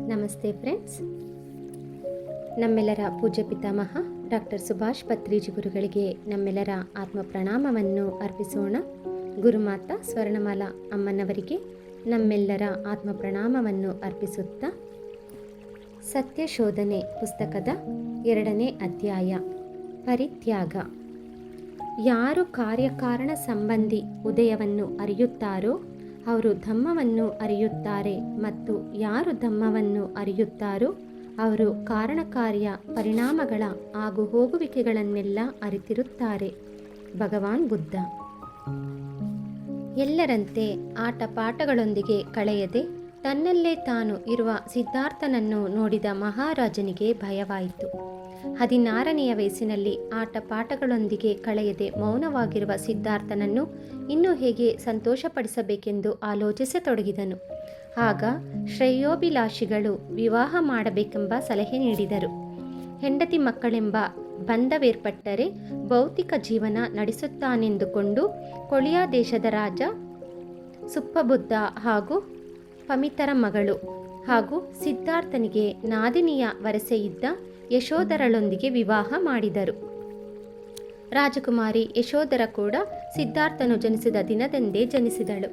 ನಮಸ್ತೆ ಫ್ರೆಂಡ್ಸ್. ನಮ್ಮೆಲ್ಲರ ಪೂಜ್ಯ ಪಿತಾಮಹ ಡಾಕ್ಟರ್ ಸುಭಾಷ್ ಪತ್ರಿಜಿ ಗುರುಗಳಿಗೆ ನಮ್ಮೆಲ್ಲರ ಆತ್ಮ ಪ್ರಣಾಮವನ್ನು ಅರ್ಪಿಸೋಣ. ಗುರುಮಾತಾ ಸ್ವರ್ಣಮಾಲಾ ಅಮ್ಮನವರಿಗೆ ನಮ್ಮೆಲ್ಲರ ಆತ್ಮ ಪ್ರಣಾಮವನ್ನು ಅರ್ಪಿಸುತ್ತಾ ಸತ್ಯಶೋಧನೆ ಪುಸ್ತಕದ 2ನೇ ಅಧ್ಯಾಯ ಪರಿತ್ಯಾಗ. ಯಾರು ಕಾರ್ಯಕಾರಣ ಸಂಬಂಧಿ ಉದಯವನ್ನು ಅರಿಯುತ್ತಾರೋ ಅವರು ಧಮ್ಮವನ್ನು ಅರಿಯುತ್ತಾರೆ, ಮತ್ತು ಯಾರು ಧಮ್ಮವನ್ನು ಅರಿಯುತ್ತಾರೋ ಅವರು ಕಾರಣಕಾರ್ಯ ಪರಿಣಾಮಗಳ ಆಗು ಹೋಗುವಿಕೆಗಳನ್ನೆಲ್ಲ ಅರಿತಿರುತ್ತಾರೆ. ಭಗವಾನ್ ಬುದ್ಧ. ಎಲ್ಲರಂತೆ ಆಟ ಪಾಠಗಳೊಂದಿಗೆ ಕಳೆಯದೆ ತನ್ನಲ್ಲೇ ತಾನು ಇರುವ ಸಿದ್ಧಾರ್ಥನನ್ನು ನೋಡಿದ ಮಹಾರಾಜನಿಗೆ ಭಯವಾಯಿತು. 16ನೆಯ ವಯಸ್ಸಿನಲ್ಲಿ ಆಟ ಪಾಠಗಳೊಂದಿಗೆ ಕಳೆಯದೆ ಮೌನವಾಗಿರುವ ಸಿದ್ಧಾರ್ಥನನ್ನು ಇನ್ನೂ ಹೇಗೆ ಸಂತೋಷಪಡಿಸಬೇಕೆಂದು ಆಲೋಚಿಸತೊಡಗಿದನು. ಆಗ ಶ್ರೇಯೋಭಿಲಾಷಿಗಳು ವಿವಾಹ ಮಾಡಬೇಕೆಂಬ ಸಲಹೆ ನೀಡಿದರು. ಹೆಂಡತಿ ಮಕ್ಕಳೆಂಬ ಬಂಧವೇರ್ಪಟ್ಟರೆ ಭೌತಿಕ ಜೀವನ ನಡೆಸುತ್ತಾನೆಂದುಕೊಂಡು ಕೊಳಿಯಾ ದೇಶದ ರಾಜ ಸುಪ್ಪಬುದ್ಧ ಹಾಗೂ ಪಮಿತರ ಮಗಳು ಹಾಗೂ ಸಿದ್ಧಾರ್ಥನಿಗೆ ನಾದಿನಿಯ ವರಸೆಯಿದ್ದ ಯಶೋಧರಳೊಂದಿಗೆ ವಿವಾಹ ಮಾಡಿದರು. ರಾಜಕುಮಾರಿ ಯಶೋಧರ ಕೂಡ ಸಿದ್ಧಾರ್ಥನು ಜನಿಸಿದ ದಿನದಂದೇ ಜನಿಸಿದಳು.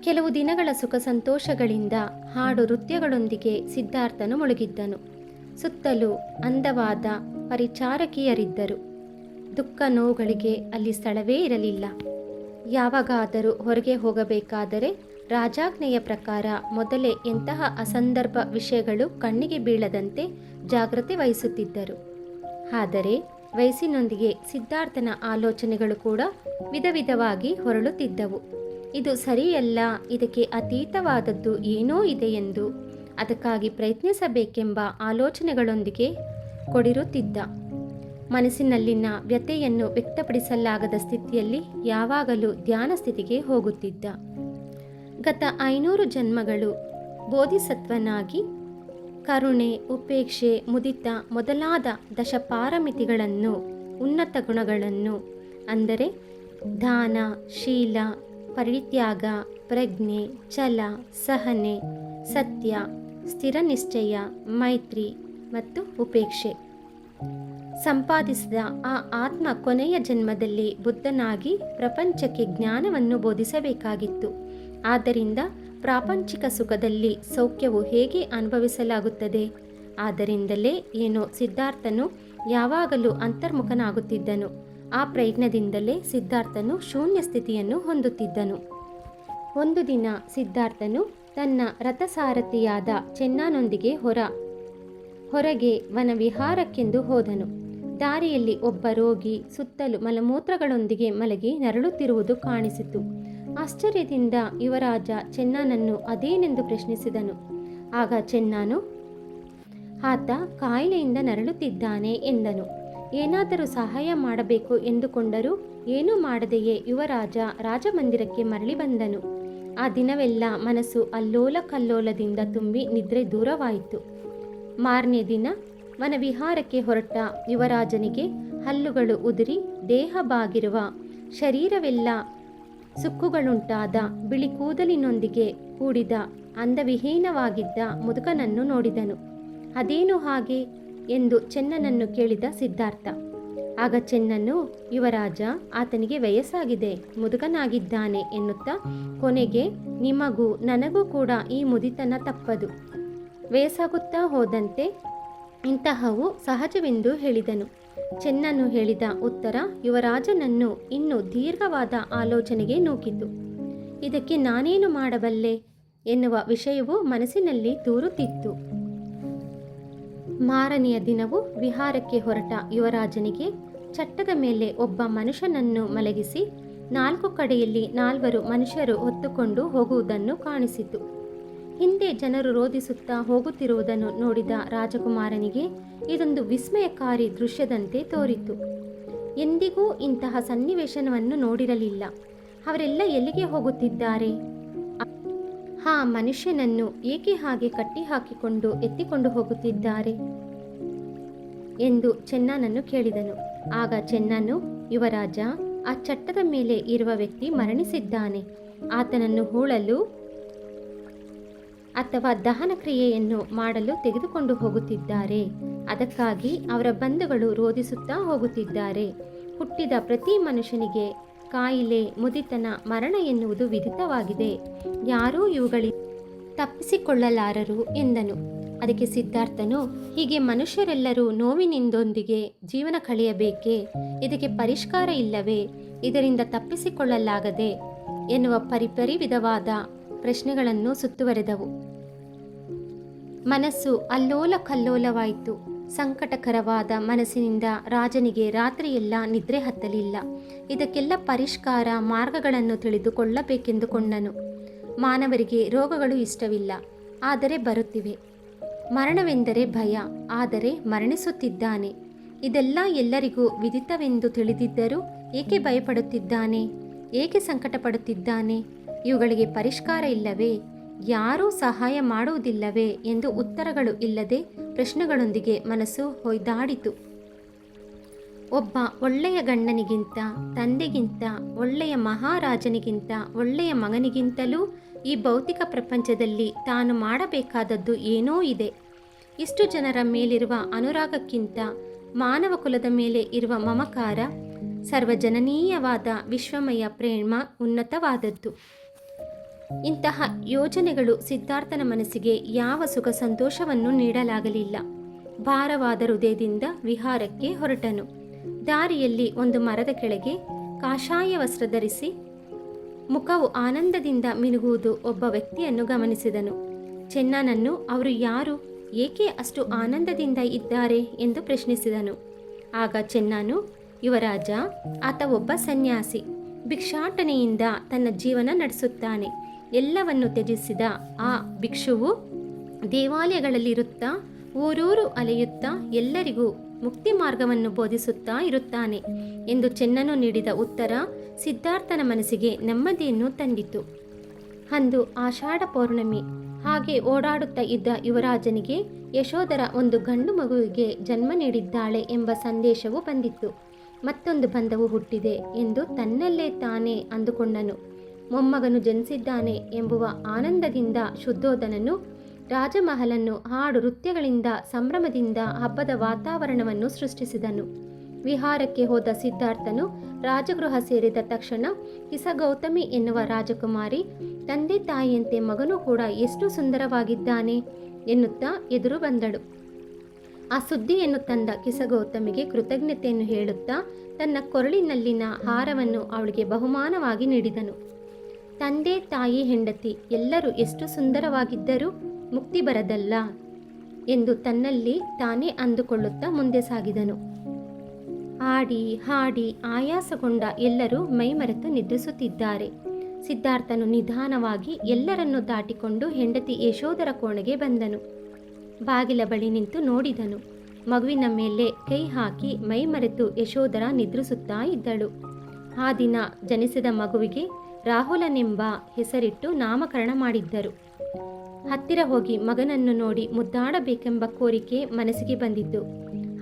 ಕೆಲವು ದಿನಗಳ ಸುಖ ಸಂತೋಷಗಳಿಂದ ಹಾಡು ನೃತ್ಯಗಳೊಂದಿಗೆ ಸಿದ್ಧಾರ್ಥನು ಮುಳುಗಿದ್ದನು. ಸುತ್ತಲೂ ಅಂದವಾದ ಪರಿಚಾರಕಿಯರಿದ್ದರು. ದುಃಖ ನೋವುಗಳಿಗೆ ಅಲ್ಲಿ ಸ್ಥಳವೇ ಇರಲಿಲ್ಲ. ಯಾವಾಗಾದರೂ ಹೊರಗೆ ಹೋಗಬೇಕಾದರೆ ರಾಜಾಜ್ಞೆಯ ಪ್ರಕಾರ ಮೊದಲೇ ಎಂತಹ ಅಸಂದರ್ಭ ವಿಷಯಗಳು ಕಣ್ಣಿಗೆ ಬೀಳದಂತೆ ಜಾಗ್ರತೆ ವಹಿಸುತ್ತಿದ್ದರು. ಆದರೆ ವಯಸ್ಸಿನೊಂದಿಗೆ ಸಿದ್ಧಾರ್ಥನ ಆಲೋಚನೆಗಳು ಕೂಡ ವಿಧವಾಗಿ ಹೊರಳುತ್ತಿದ್ದವು. ಇದು ಸರಿಯಲ್ಲ, ಇದಕ್ಕೆ ಅತೀತವಾದದ್ದು ಏನೋ ಇದೆ ಎಂದು ಅದಕ್ಕಾಗಿ ಪ್ರಯತ್ನಿಸಬೇಕೆಂಬ ಆಲೋಚನೆಗಳೊಂದಿಗೆ ಕೊಡಿರುತ್ತಿದ್ದ. ಮನಸ್ಸಿನಲ್ಲಿನ ವ್ಯಥೆಯನ್ನು ವ್ಯಕ್ತಪಡಿಸಲಾಗದ ಸ್ಥಿತಿಯಲ್ಲಿ ಯಾವಾಗಲೂ ಧ್ಯಾನ ಸ್ಥಿತಿಗೆ ಹೋಗುತ್ತಿದ್ದ. ಗತ 500 ಜನ್ಮಗಳು ಬೋಧಿಸತ್ವನಾಗಿ ಕರುಣೆ, ಉಪೇಕ್ಷೆ, ಮುದಿತ ಮೊದಲಾದ ದಶಪಾರಮಿತಿಗಳನ್ನು, ಉನ್ನತ ಗುಣಗಳನ್ನು ಅಂದರೆ ದಾನ, ಶೀಲ, ಪರಿತ್ಯಾಗ, ಪ್ರಜ್ಞೆ, ಛಲ, ಸಹನೆ, ಸತ್ಯ, ಸ್ಥಿರ ನಿಶ್ಚಯ, ಮೈತ್ರಿ ಮತ್ತು ಉಪೇಕ್ಷೆ ಸಂಪಾದಿಸಿದ ಆ ಆತ್ಮ ಕೊನೆಯ ಜನ್ಮದಲ್ಲಿ ಬುದ್ಧನಾಗಿ ಪ್ರಪಂಚಕ್ಕೆ ಜ್ಞಾನವನ್ನು ಬೋಧಿಸಬೇಕಾಗಿತ್ತು. ಆದ್ದರಿಂದ ಪ್ರಾಪಂಚಿಕ ಸುಖದಲ್ಲಿ ಸೌಖ್ಯವು ಹೇಗೆ ಅನುಭವಿಸಲಾಗುತ್ತದೆ? ಆದ್ದರಿಂದಲೇ ಏನೋ ಸಿದ್ಧಾರ್ಥನು ಯಾವಾಗಲೂ ಅಂತರ್ಮುಖನಾಗುತ್ತಿದ್ದನು. ಆ ಪ್ರಯತ್ನದಿಂದಲೇ ಸಿದ್ಧಾರ್ಥನು ಶೂನ್ಯ ಸ್ಥಿತಿಯನ್ನು ಹೊಂದುತ್ತಿದ್ದನು. ಒಂದು ದಿನ ಸಿದ್ಧಾರ್ಥನು ತನ್ನ ರಥಸಾರಥಿಯಾದ ಚೆನ್ನನೊಂದಿಗೆ ಹೊರಗೆ ವನವಿಹಾರಕ್ಕೆಂದು ಹೋದನು. ದಾರಿಯಲ್ಲಿ ಒಬ್ಬ ರೋಗಿ ಸುತ್ತಲೂ ಮಲಮೂತ್ರಗಳೊಂದಿಗೆ ಮಲಗಿ ನರಳುತ್ತಿರುವುದು ಕಾಣಿಸಿತು. ಆಶ್ಚರ್ಯದಿಂದ ಯುವರಾಜ ಚೆನ್ನನನ್ನು ಅದೇನೆಂದು ಪ್ರಶ್ನಿಸಿದನು. ಆಗ ಚೆನ್ನನು, ಆತ ಕಾಯಿಲೆಯಿಂದ ನರಳುತ್ತಿದ್ದಾನೆ ಎಂದನು. ಏನಾದರೂ ಸಹಾಯ ಮಾಡಬೇಕು ಎಂದುಕೊಂಡರೂ ಏನೂ ಮಾಡದೆಯೇ ಯುವರಾಜ ರಾಜಮಂದಿರಕ್ಕೆ ಮರಳಿ ಬಂದನು. ಆ ದಿನವೆಲ್ಲ ಮನಸ್ಸು ಅಲ್ಲೋಲ ಕಲ್ಲೋಲದಿಂದ ತುಂಬಿ ನಿದ್ರೆ ದೂರವಾಯಿತು. ಮಾರನೇ ದಿನ ವನವಿಹಾರಕ್ಕೆ ಹೊರಟ ಯುವರಾಜನಿಗೆ ಹಲ್ಲುಗಳು ಉದುರಿ ದೇಹ ಬಾಗಿರುವ, ಶರೀರವೆಲ್ಲ ಸುಕ್ಕುಗಳುಂಟಾದ, ಬಿಳಿ ಕೂದಲಿನೊಂದಿಗೆ ಕೂಡಿದ ಅಂದವಿಹೀನವಾಗಿದ್ದ ಮುದುಕನನ್ನು ನೋಡಿದನು. ಅದೇನು ಹಾಗೆ ಎಂದು ಚೆನ್ನನನ್ನು ಕೇಳಿದ ಸಿದ್ಧಾರ್ಥ. ಆಗ ಚೆನ್ನನು, ಯುವರಾಜ, ಆತನಿಗೆ ವಯಸ್ಸಾಗಿದೆ, ಮುದುಕನಾಗಿದ್ದಾನೆ ಎನ್ನುತ್ತಾ ಕೊನೆಗೆ ನಿಮಗೂ ನನಗೂ ಕೂಡ ಈ ಮುದಿತನ ತಪ್ಪದು. ವಯಸ್ಸಾಗುತ್ತಾ ಹೋದಂತೆ ಇಂತಹವು ಸಹಜವೆಂದು ಹೇಳಿದನು. ಚೆನ್ನನು ಹೇಳಿದ ಉತ್ತರ ಯುವರಾಜನನ್ನು ಇನ್ನೂ ದೀರ್ಘವಾದ ಆಲೋಚನೆಗೆ ನೂಕಿತು. ಇದಕ್ಕೆ ನಾನೇನು ಮಾಡಬಲ್ಲೆ ಎನ್ನುವ ವಿಷಯವು ಮನಸ್ಸಿನಲ್ಲಿ ತೂರುತ್ತಿತ್ತು. ಮಾರನೆಯ ದಿನವೂ ವಿಹಾರಕ್ಕೆ ಹೊರಟ ಯುವರಾಜನಿಗೆ ಚಟ್ಟದ ಮೇಲೆ ಒಬ್ಬ ಮನುಷ್ಯನನ್ನು ಮಲಗಿಸಿ 4 ಕಡೆಯಲ್ಲಿ 4 ಮನುಷ್ಯರು ಹೊತ್ತುಕೊಂಡು ಹೋಗುವುದನ್ನು ಕಾಣಿಸಿತು. ಹಿಂದೆ ಜನರು ರೋಧಿಸುತ್ತಾ ಹೋಗುತ್ತಿರುವುದನ್ನು ನೋಡಿದ ರಾಜಕುಮಾರನಿಗೆ ಇದೊಂದು ವಿಸ್ಮಯಕಾರಿ ದೃಶ್ಯದಂತೆ ತೋರಿತು. ಎಂದಿಗೂ ಇಂತಹ ಸನ್ನಿವೇಶವನ್ನು ನೋಡಿರಲಿಲ್ಲ. ಅವರೆಲ್ಲ ಎಲ್ಲಿಗೆ ಹೋಗುತ್ತಿದ್ದಾರೆ? ಆ ಮನುಷ್ಯನನ್ನು ಏಕೆ ಹಾಗೆ ಕಟ್ಟಿ ಹಾಕಿಕೊಂಡು ಎತ್ತಿಕೊಂಡು ಹೋಗುತ್ತಿದ್ದಾರೆ ಎಂದು ಚೆನ್ನನನ್ನು ಕೇಳಿದನು. ಆಗ ಚೆನ್ನನು, ಯುವರಾಜ, ಆ ಚಟ್ಟದ ಮೇಲೆ ಇರುವ ವ್ಯಕ್ತಿ ಮರಣಿಸಿದ್ದಾನೆ. ಆತನನ್ನು ಹೂಳಲು ಅಥವಾ ದಹನ ಕ್ರಿಯೆಯನ್ನು ಮಾಡಲು ತೆಗೆದುಕೊಂಡು ಹೋಗುತ್ತಿದ್ದಾರೆ. ಅದಕ್ಕಾಗಿ ಅವರ ಬಂಧುಗಳು ರೋಧಿಸುತ್ತಾ ಹೋಗುತ್ತಿದ್ದಾರೆ. ಹುಟ್ಟಿದ ಪ್ರತಿ ಮನುಷ್ಯನಿಗೆ ಕಾಯಿಲೆ, ಮುದಿತನ, ಮರಣ ಎನ್ನುವುದು ವಿದಿತವಾಗಿದೆ. ಯಾರೂ ಇವುಗಳಿಗೆ ತಪ್ಪಿಸಿಕೊಳ್ಳಲಾರರು ಎಂದನು. ಅದಕ್ಕೆ ಸಿದ್ಧಾರ್ಥನು, ಹೀಗೆ ಮನುಷ್ಯರೆಲ್ಲರೂ ನೋವಿನಿಂದೊಂದಿಗೆ ಜೀವನ ಕಳೆಯಬೇಕೇ? ಇದಕ್ಕೆ ಪರಿಷ್ಕಾರ ಇಲ್ಲವೇ? ಇದರಿಂದ ತಪ್ಪಿಸಿಕೊಳ್ಳಲಾಗದೆ ಎನ್ನುವ ಪರಿಪರಿ ವಿಧವಾದ ಪ್ರಶ್ನೆಗಳನ್ನು ಸುತ್ತುವರೆದವು. ಮನಸ್ಸು ಅಲ್ಲೋಲ ಕಲ್ಲೋಲವಾಯಿತು. ಸಂಕಟಕರವಾದ ಮನಸ್ಸಿನಿಂದ ರಾಜನಿಗೆ ರಾತ್ರಿಯೆಲ್ಲ ನಿದ್ರೆ ಹತ್ತಲಿಲ್ಲ. ಇದಕ್ಕೆಲ್ಲ ಪರಿಷ್ಕಾರ ಮಾರ್ಗಗಳನ್ನು ತಿಳಿದುಕೊಳ್ಳಬೇಕೆಂದುಕೊಂಡನು. ಮಾನವರಿಗೆ ರೋಗಗಳು ಇಷ್ಟವಿಲ್ಲ, ಆದರೆ ಬರುತ್ತಿವೆ. ಮರಣವೆಂದರೆ ಭಯ, ಆದರೆ ಮರಣಿಸುತ್ತಿದ್ದಾನೆ. ಇದೆಲ್ಲ ಎಲ್ಲರಿಗೂ ವಿದಿತವೆಂದು ತಿಳಿದಿದ್ದರೂ ಏಕೆ ಭಯಪಡುತ್ತಿದ್ದಾನೆ? ಏಕೆ ಸಂಕಟ ಪಡುತ್ತಿದ್ದಾನೆ? ಇವುಗಳಿಗೆ ಪರಿಷ್ಕಾರ ಇಲ್ಲವೇ? ಯಾರೂ ಸಹಾಯ ಮಾಡುವುದಿಲ್ಲವೇ ಎಂದು ಉತ್ತರಗಳು ಇಲ್ಲದೆ ಪ್ರಶ್ನೆಗಳೊಂದಿಗೆ ಮನಸ್ಸು ಹೊಯ್ದಾಡಿತು. ಒಬ್ಬ ಒಳ್ಳೆಯ ಗಂಡನಿಗಿಂತ, ತಂದೆಗಿಂತ, ಒಳ್ಳೆಯ ಮಹಾರಾಜನಿಗಿಂತ, ಒಳ್ಳೆಯ ಮಗನಿಗಿಂತಲೂ ಈ ಭೌತಿಕ ಪ್ರಪಂಚದಲ್ಲಿ ತಾನು ಮಾಡಬೇಕಾದದ್ದು ಏನೋ ಇದೆ. ಇಷ್ಟು ಜನರ ಮೇಲಿರುವ ಅನುರಾಗಕ್ಕಿಂತ ಮಾನವ ಕುಲದ ಮೇಲೆ ಇರುವ ಮಮಕಾರ, ಸರ್ವಜನನೀಯವಾದ ವಿಶ್ವಮಯ ಪ್ರೇಮ ಉನ್ನತವಾದದ್ದು. ಇಂತಹ ಯೋಜನೆಗಳು ಸಿದ್ಧಾರ್ಥನ ಮನಸ್ಸಿಗೆ ಯಾವ ಸುಖ ಸಂತೋಷವನ್ನು ನೀಡಲಾಗಲಿಲ್ಲ. ಭಾರವಾದ ಹೃದಯದಿಂದ ವಿಹಾರಕ್ಕೆ ಹೊರಟನು. ದಾರಿಯಲ್ಲಿ ಒಂದು ಮರದ ಕೆಳಗೆ ಕಾಷಾಯ ವಸ್ತ್ರ ಧರಿಸಿ ಮುಖವು ಆನಂದದಿಂದ ಮಿನುಗುವುದು ಒಬ್ಬ ವ್ಯಕ್ತಿಯನ್ನು ಗಮನಿಸಿದನು. ಚೆನ್ನನನ್ನು ಅವರು ಯಾರು, ಏಕೆ ಅಷ್ಟು ಆನಂದದಿಂದ ಇದ್ದಾರೆ ಎಂದು ಪ್ರಶ್ನಿಸಿದನು. ಆಗ ಚೆನ್ನನು, ಯುವರಾಜ, ಆತ ಒಬ್ಬ ಸನ್ಯಾಸಿ. ಭಿಕ್ಷಾಟನೆಯಿಂದ ತನ್ನ ಜೀವನ ನಡೆಸುತ್ತಾನೆ. ಎಲ್ಲವನ್ನು ತ್ಯಜಿಸಿದ ಆ ಭಿಕ್ಷುವು ದೇವಾಲಯಗಳಲ್ಲಿರುತ್ತಾ, ಊರೂರು ಅಲೆಯುತ್ತಾ ಎಲ್ಲರಿಗೂ ಮುಕ್ತಿ ಮಾರ್ಗವನ್ನು ಬೋಧಿಸುತ್ತಾ ಇರುತ್ತಾನೆ ಎಂದು ಚೆನ್ನನು ನೀಡಿದ ಉತ್ತರ ಸಿದ್ಧಾರ್ಥನ ಮನಸ್ಸಿಗೆ ನೆಮ್ಮದಿಯನ್ನು ತಂದಿತು. ಅಂದು ಆಷಾಢ ಪೌರ್ಣಮಿ. ಹಾಗೆ ಓಡಾಡುತ್ತಾ ಇದ್ದ ಯುವರಾಜನಿಗೆ ಯಶೋಧರ ಒಂದು ಗಂಡು ಮಗುವಿಗೆ ಜನ್ಮ ನೀಡಿದ್ದಾಳೆ ಎಂಬ ಸಂದೇಶವು ಬಂದಿತ್ತು. ಮತ್ತೊಂದು ಬಂಧವು ಹುಟ್ಟಿದೆ ಎಂದು ತನ್ನಲ್ಲೇ ತಾನೇ ಅಂದುಕೊಂಡನು. ಮೊಮ್ಮಗನು ಜನಿಸಿದ್ದಾನೆ ಎಂಬುವ ಆನಂದದಿಂದ ಶುದ್ಧೋಧನನು ರಾಜಮಹಲನ್ನು ಹಾಡು ನೃತ್ಯಗಳಿಂದ ಸಂಭ್ರಮದಿಂದ ಹಬ್ಬದ ವಾತಾವರಣವನ್ನು ಸೃಷ್ಟಿಸಿದನು. ವಿಹಾರಕ್ಕೆ ಹೋದ ಸಿದ್ಧಾರ್ಥನು ರಾಜಗೃಹ ಸೇರಿದ ತಕ್ಷಣ ಕಿಸಗೌತಮಿ ಎನ್ನುವ ರಾಜಕುಮಾರಿ ತಂದೆ ತಾಯಿಯಂತೆ ಮಗನೂ ಕೂಡ ಎಷ್ಟು ಸುಂದರವಾಗಿದ್ದಾನೆ ಎನ್ನುತ್ತಾ ಎದುರು ಬಂದಳು. ಆ ಸುದ್ದಿಯನ್ನು ತಂದ ಕಿಸಗೌತಮಿಗೆ ಕೃತಜ್ಞತೆಯನ್ನು ಹೇಳುತ್ತಾ ತನ್ನ ಕೊರಳಿನಲ್ಲಿನ ಹಾರವನ್ನು ಅವಳಿಗೆ ಬಹುಮಾನವಾಗಿ ನೀಡಿದನು. ತಂದೆ ತಾಯಿ ಹೆಂಡತಿ ಎಲ್ಲರೂ ಎಷ್ಟು ಸುಂದರವಾಗಿದ್ದರೂ ಮುಕ್ತಿ ಬರದಲ್ಲ ಎಂದು ತನ್ನಲ್ಲಿ ತಾನೇ ಅಂದುಕೊಳ್ಳುತ್ತಾ ಮುಂದೆ ಸಾಗಿದನು. ಆಡಿ ಹಾಡಿ ಆಯಾಸಗೊಂಡ ಎಲ್ಲರೂ ಮೈಮರೆತು ನಿದ್ರಿಸುತ್ತಿದ್ದಾರೆ. ಸಿದ್ಧಾರ್ಥನು ನಿಧಾನವಾಗಿ ಎಲ್ಲರನ್ನೂ ದಾಟಿಕೊಂಡು ಹೆಂಡತಿ ಯಶೋಧರ ಕೋಣೆಗೆ ಬಂದನು. ಬಾಗಿಲ ಬಳಿ ನಿಂತು ನೋಡಿದನು. ಮಗುವಿನ ಮೇಲೆ ಕೈ ಹಾಕಿ ಮೈಮರೆತು ಯಶೋಧರ ನಿದ್ರಿಸುತ್ತಾ ಇದ್ದಳು. ಆ ದಿನ ಜನಿಸಿದ ಮಗುವಿಗೆ ರಾಹುಲನೆಂಬ ಹೆಸರಿಟ್ಟು ನಾಮಕರಣ ಮಾಡಿದ್ದರು. ಹತ್ತಿರ ಹೋಗಿ ಮಗನನ್ನು ನೋಡಿ ಮುದ್ದಾಡಬೇಕೆಂಬ ಕೋರಿಕೆ ಮನಸ್ಸಿಗೆ ಬಂದಿತ್ತು.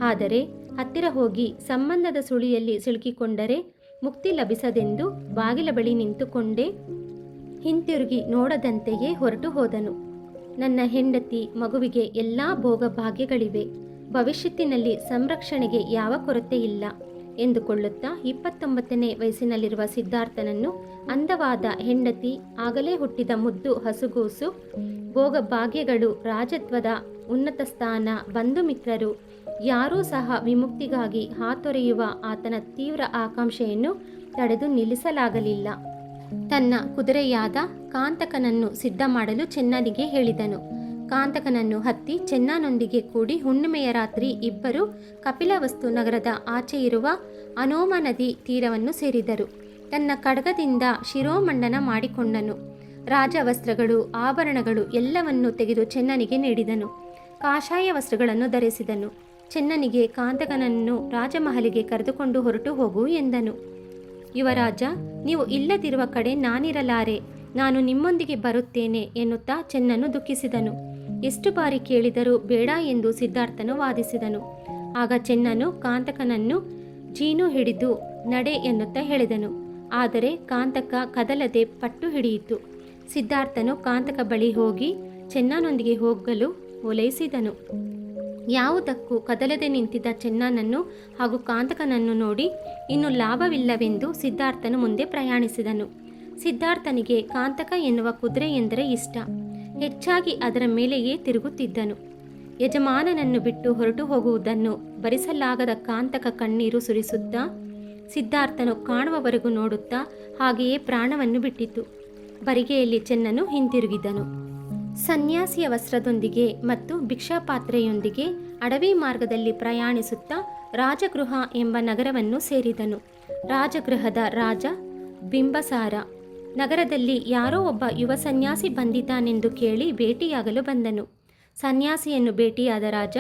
ಆದರೆ ಹತ್ತಿರ ಹೋಗಿ ಸಂಬಂಧದ ಸುಳಿಯಲ್ಲಿ ಸಿಲುಕಿಕೊಂಡರೆ ಮುಕ್ತಿ ಲಭಿಸದೆಂದು ಬಾಗಿಲ ಬಳಿ ನಿಂತುಕೊಂಡೇ ಹಿಂತಿರುಗಿ ನೋಡದಂತೆಯೇ ಹೊರಟು ಹೋದನು. ನನ್ನ ಹೆಂಡತಿ ಮಗುವಿಗೆ ಎಲ್ಲ ಭೋಗ ಭಾಗ್ಯಗಳಿವೆ, ಭವಿಷ್ಯತ್ತಿನಲ್ಲಿ ಸಂರಕ್ಷಣೆಗೆ ಯಾವ ಕೊರತೆ ಇಲ್ಲ ಎಂದುಕೊಳ್ಳುತ್ತಾ 29ನೇ ವಯಸ್ಸಿನಲ್ಲಿರುವ ಸಿದ್ಧಾರ್ಥನನ್ನು ಅಂದವಾದ ಹೆಂಡತಿ, ಆಗಲೇ ಹುಟ್ಟಿದ ಮುದ್ದು ಹಸುಗೂಸು, ಭೋಗ ಭಾಗ್ಯಗಳು, ರಾಜತ್ವದ ಉನ್ನತ ಸ್ಥಾನ, ಬಂಧು ಮಿತ್ರರು ಯಾರೂ ಸಹ ವಿಮುಕ್ತಿಗಾಗಿ ಹಾತೊರೆಯುವ ಆತನ ತೀವ್ರ ಆಕಾಂಕ್ಷೆಯನ್ನು ತಡೆದು ನಿಲ್ಲಿಸಲಾಗಲಿಲ್ಲ. ತನ್ನ ಕುದುರೆಯಾದ ಕಾಂತಕನನ್ನು ಸಿದ್ಧ ಮಾಡಲು ಚೆನ್ನನಿಗೆ ಹೇಳಿದನು. ಕಾಂತಕನನ್ನು ಹತ್ತಿ ಚೆನ್ನನೊಂದಿಗೆ ಕೂಡಿ ಹುಣ್ಣಿಮೆಯ ರಾತ್ರಿ ಇಬ್ಬರು ಕಪಿಲವಸ್ತು ನಗರದ ಆಚೆ ಇರುವ ಅನೋಮ ನದಿ ತೀರವನ್ನು ಸೇರಿದರು. ತನ್ನ ಖಡ್ಗದಿಂದ ಶಿರೋಮಂಡನ ಮಾಡಿಕೊಂಡನು. ರಾಜವಸ್ತ್ರಗಳು, ಆಭರಣಗಳು ಎಲ್ಲವನ್ನೂ ತೆಗೆದು ಚೆನ್ನನಿಗೆ ನೀಡಿದನು. ಕಾಷಾಯ ವಸ್ತ್ರಗಳನ್ನು ಧರಿಸಿದನು. ಚೆನ್ನನಿಗೆ ಕಾಂತಕನನ್ನು ರಾಜಮಹಲಿಗೆ ಕರೆದುಕೊಂಡು ಹೊರಟು ಹೋಗು ಎಂದನು. ಯುವರಾಜ, ನೀವು ಇಲ್ಲದಿರುವ ಕಡೆ ನಾನಿರಲಾರೆ, ನಾನು ನಿಮ್ಮೊಂದಿಗೆ ಬರುತ್ತೇನೆ ಎನ್ನುತ್ತಾ ಚೆನ್ನನು ದುಃಖಿಸಿದನು. ಎಷ್ಟು ಬಾರಿ ಕೇಳಿದರೂ ಬೇಡ ಎಂದು ಸಿದ್ಧಾರ್ಥನು ವಾದಿಸಿದನು. ಆಗ ಚೆನ್ನನು ಕಾಂತಕನನ್ನು ಜೀನು ಹಿಡಿದು ನಡೆ ಎನ್ನುತ್ತಾ ಹೇಳಿದನು. ಆದರೆ ಕಾಂತಕ ಕದಲದೆ ಪಟ್ಟು ಹಿಡಿಯಿತು. ಸಿದ್ಧಾರ್ಥನು ಕಾಂತಕ ಬಳಿ ಹೋಗಿ ಚೆನ್ನನೊಂದಿಗೆ ಹೋಗಲು ಓಲೈಸಿದನು. ಯಾವುದಕ್ಕೂ ಕದಲದೆ ನಿಂತಿದ್ದ ಚೆನ್ನನನ್ನು ಹಾಗೂ ಕಾಂತಕನನ್ನು ನೋಡಿ ಇನ್ನು ಲಾಭವಿಲ್ಲವೆಂದು ಸಿದ್ಧಾರ್ಥನು ಮುಂದೆ ಪ್ರಯಾಣಿಸಿದನು. ಸಿದ್ಧಾರ್ಥನಿಗೆ ಕಾಂತಕ ಎನ್ನುವ ಕುದುರೆ ಎಂದರೆ ಇಷ್ಟ. ಹೆಚ್ಚಾಗಿ ಅದರ ಮೇಲೆಯೇ ತಿರುಗುತ್ತಿದ್ದನು. ಯಜಮಾನನನ್ನು ಬಿಟ್ಟು ಹೊರಟು ಹೋಗುವುದನ್ನು ಭರಿಸಲಾಗದ ಕಾಂತಕ ಕಣ್ಣೀರು ಸುರಿಸುತ್ತಾ ಸಿದ್ಧಾರ್ಥನು ಕಾಣುವವರೆಗೂ ನೋಡುತ್ತಾ ಹಾಗೆಯೇ ಪ್ರಾಣವನ್ನು ಬಿಟ್ಟಿತು. ಬರಿಗೆಯಲ್ಲಿ ಚೆನ್ನನು ಹಿಂತಿರುಗಿದನು. ಸನ್ಯಾಸಿಯ ವಸ್ತ್ರದೊಂದಿಗೆ ಮತ್ತು ಭಿಕ್ಷಾಪಾತ್ರೆಯೊಂದಿಗೆ ಅಡವಿ ಮಾರ್ಗದಲ್ಲಿ ಪ್ರಯಾಣಿಸುತ್ತಾ ರಾಜಗೃಹ ಎಂಬ ನಗರವನ್ನು ಸೇರಿದನು. ರಾಜಗೃಹದ ರಾಜ ಬಿಂಬಸಾರ ನಗರದಲ್ಲಿ ಯಾರೋ ಒಬ್ಬ ಯುವ ಸನ್ಯಾಸಿ ಬಂದಿದ್ದಾನೆಂದು ಕೇಳಿ ಭೇಟಿಯಾಗಲು ಬಂದನು. ಸನ್ಯಾಸಿಯನ್ನು ಭೇಟಿಯಾದ ರಾಜ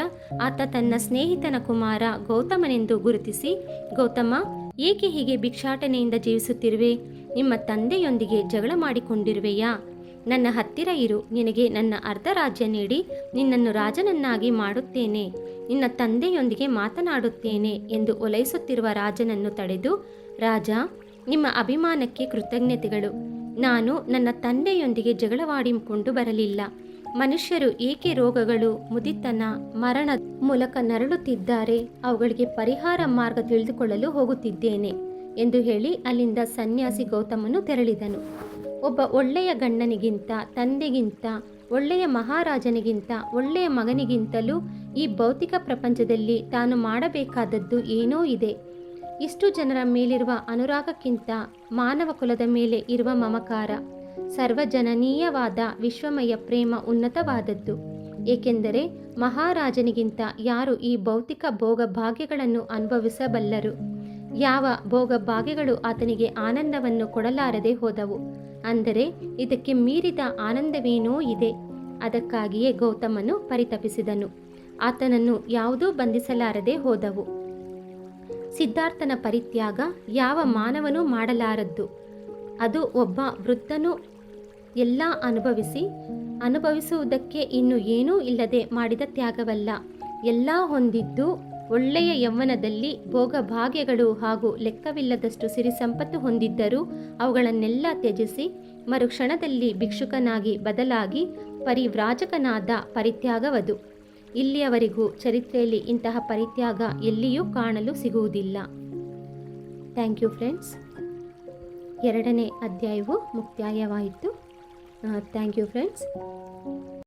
ಆತ ತನ್ನ ಸ್ನೇಹಿತನ ಕುಮಾರ ಗೌತಮನೆಂದು ಗುರುತಿಸಿ, ಗೌತಮ, ಏಕೆ ಹೀಗೆ ಭಿಕ್ಷಾಟನೆಯಿಂದ ಜೀವಿಸುತ್ತಿರುವೆ? ನಿಮ್ಮ ತಂದೆಯೊಂದಿಗೆ ಜಗಳ ಮಾಡಿಕೊಂಡಿರುವೆಯಾ? ನನ್ನ ಹತ್ತಿರ ಇರು, ನಿನಗೆ ನನ್ನ ಅರ್ಧ ರಾಜ್ಯ ನೀಡಿ ನಿನ್ನನ್ನು ರಾಜನನ್ನಾಗಿ ಮಾಡುತ್ತೇನೆ. ನಿನ್ನ ತಂದೆಯೊಂದಿಗೆ ಮಾತನಾಡುತ್ತೇನೆ ಎಂದು ಓಲೈಸುತ್ತಿರುವ ರಾಜನನ್ನು ತಡೆದು, ರಾಜ, ನಿಮ್ಮ ಅಭಿಮಾನಕ್ಕೆ ಕೃತಜ್ಞತೆಗಳು. ನಾನು ನನ್ನ ತಂದೆಯೊಂದಿಗೆ ಜಗಳವಾಡಿಕೊಂಡು ಬರಲಿಲ್ಲ. ಮನುಷ್ಯರು ಏಕೆ ರೋಗಗಳು, ಮುದಿತನ, ಮರಣದ ಮೂಲಕ ನರಳುತ್ತಿದ್ದಾರೆ, ಅವುಗಳಿಗೆ ಪರಿಹಾರ ಮಾರ್ಗ ತಿಳಿದುಕೊಳ್ಳಲು ಹೋಗುತ್ತಿದ್ದೇನೆ ಎಂದು ಹೇಳಿ ಅಲ್ಲಿಂದ ಸನ್ಯಾಸಿ ಗೌತಮನು ತೆರಳಿದನು. ಒಬ್ಬ ಒಳ್ಳೆಯ ಗಂಡನಿಗಿಂತ, ತಂದೆಗಿಂತ, ಒಳ್ಳೆಯ ಮಹಾರಾಜನಿಗಿಂತ, ಒಳ್ಳೆಯ ಮಗನಿಗಿಂತಲೂ ಈ ಭೌತಿಕ ಪ್ರಪಂಚದಲ್ಲಿ ತಾನು ಮಾಡಬೇಕಾದದ್ದು ಏನೋ ಇದೆ. ಇಷ್ಟು ಜನರ ಮೇಲಿರುವ ಅನುರಾಗಕ್ಕಿಂತ ಮಾನವ ಕುಲದ ಮೇಲೆ ಇರುವ ಮಮಕಾರ, ಸರ್ವಜನನೀಯವಾದ ವಿಶ್ವಮಯ ಪ್ರೇಮ ಉನ್ನತವಾದದ್ದು. ಏಕೆಂದರೆ ಮಹಾರಾಜನಿಗಿಂತ ಯಾರು ಈ ಭೌತಿಕ ಭೋಗ ಭಾಗ್ಯಗಳನ್ನು ಅನುಭವಿಸಬಲ್ಲರು? ಯಾವ ಭೋಗ ಭಾಗ್ಯಗಳು ಆತನಿಗೆ ಆನಂದವನ್ನು ಕೊಡಲಾರದೆ ಹೋದವು? ಅಂದರೆ ಇದಕ್ಕೆ ಮೀರಿದ ಆನಂದವೇನೋ ಇದೆ. ಅದಕ್ಕಾಗಿಯೇ ಗೌತಮನು ಪರಿತಪಿಸಿದನು. ಆತನನ್ನು ಯಾವುದೂ ಬಂಧಿಸಲಾರದೆ ಹೋದವು. ಸಿದ್ಧಾರ್ಥನ ಪರಿತ್ಯಾಗ ಯಾವ ಮಾನವನೂ ಮಾಡಲಾರದ್ದು. ಅದು ಒಬ್ಬ ವೃದ್ಧನು ಎಲ್ಲ ಅನುಭವಿಸುವುದಕ್ಕೆ ಇನ್ನು ಏನೂ ಇಲ್ಲದೆ ಮಾಡಿದ ತ್ಯಾಗವಲ್ಲ. ಎಲ್ಲ ಹೊಂದಿದ್ದು ಒಳ್ಳೆಯ ಯೌವನದಲ್ಲಿ ಭೋಗಭಾಗ್ಯಗಳು ಹಾಗೂ ಲೆಕ್ಕವಿಲ್ಲದಷ್ಟು ಸಿರಿ ಸಂಪತ್ತು ಹೊಂದಿದ್ದರೂ ಅವುಗಳನ್ನೆಲ್ಲ ತ್ಯಜಿಸಿ ಮರುಕ್ಷಣದಲ್ಲಿ ಭಿಕ್ಷುಕನಾಗಿ ಬದಲಾಗಿ ಪರಿವ್ರಾಜಕನಾದ ಪರಿತ್ಯಾಗವದು. ಇಲ್ಲಿಯವರೆಗೂ ಚರಿತ್ರೆಯಲ್ಲಿ ಇಂತಹ ಪರಿತ್ಯಾಗ ಎಲ್ಲಿಯೂ ಕಾಣಲು ಸಿಗುವುದಿಲ್ಲ. Thank you friends. 2ನೇ ಅಧ್ಯಾಯವು ಮುಕ್ತಾಯವಾಯಿತು. Thank you friends.